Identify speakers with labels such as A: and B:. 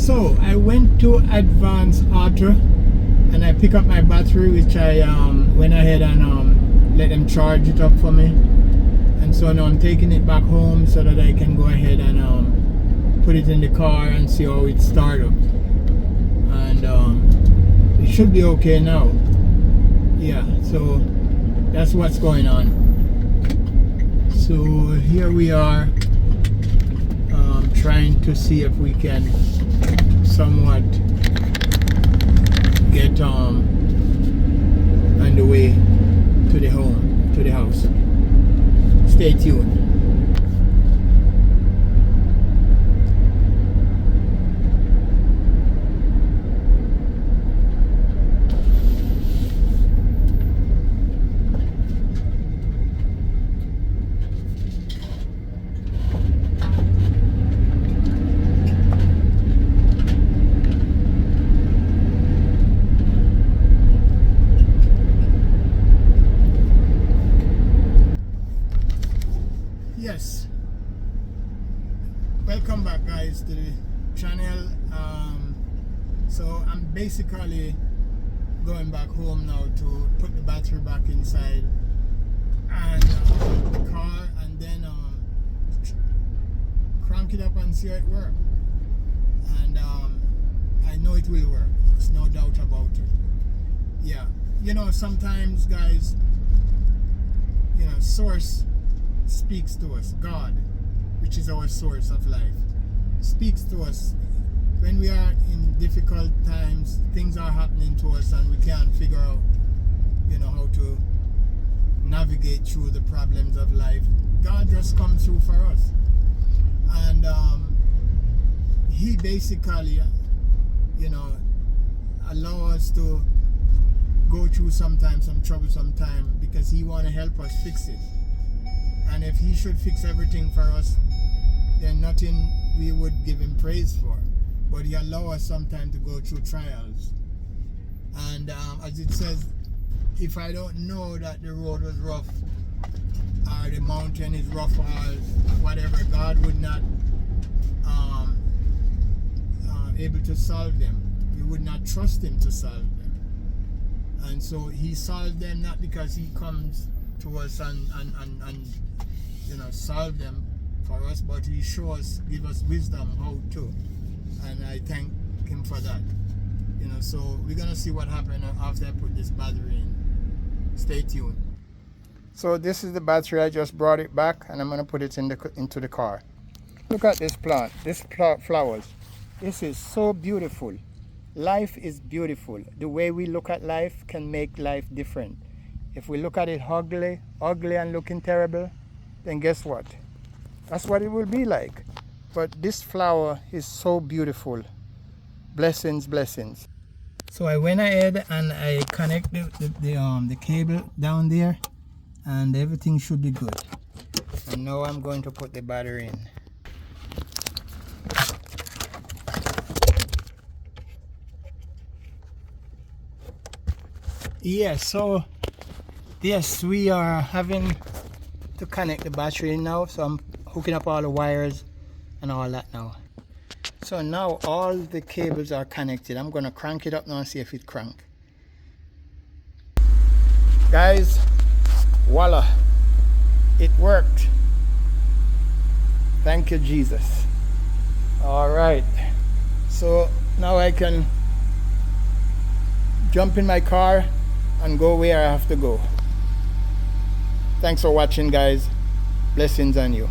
A: So I went to Advanced Auto and I picked up my battery, which I went ahead and let them charge it up for me. And so now I'm taking it back home so that I can go ahead and put it in the car and see how it starts up. And it should be okay now. Yeah, so that's what's going on. So here we are, trying to see if we can somewhat get on the way to the house. Stay tuned. Yes, welcome back guys to the channel. So I'm basically going back home now to put the battery back inside and the car, and then crank it up and see how it works. And I know it will work, there's no doubt about it. Yeah, you know, sometimes guys, you know, source speaks to us. God, which is our source of life, speaks to us when we are in difficult times. Things are happening to us and we can't figure out, you know, how to navigate through the problems of life. God just comes through for us, and he basically, you know, allow us to go through sometimes some troublesome time because he want to help us fix it. And if he should fix everything for us, then nothing we would give him praise for. But he allow us sometimes to go through trials. And as it says, if I don't know that the road was rough or the mountain is rough or whatever, God would not able to solve them. We would not trust him to solve them. And so he solved them not because he comes to us and you know, solve them for us, but he shows, give us wisdom how to, and I thank him for that. You know, so we're gonna see what happens after I put this battery in. Stay tuned. So this is the battery. I just brought it back and I'm gonna put it into the car. Look at this plant, flowers. This is so beautiful. Life is beautiful. The way we look at life can make life different. If we look at it ugly and looking terrible, then guess what? That's what it will be like. But this flower is so beautiful. Blessings, blessings. So I went ahead and I connected the cable down there, and everything should be good. And now I'm going to put the battery in. Yes, so yes, we are having to connect the battery now, so I'm hooking up all the wires and all that now. So now all the cables are connected. I'm gonna crank it up now and see if it crank. Guys, voila, it worked. Thank you, Jesus. All right, so now I can jump in my car and go where I have to go. Thanks for watching, guys. Blessings on you.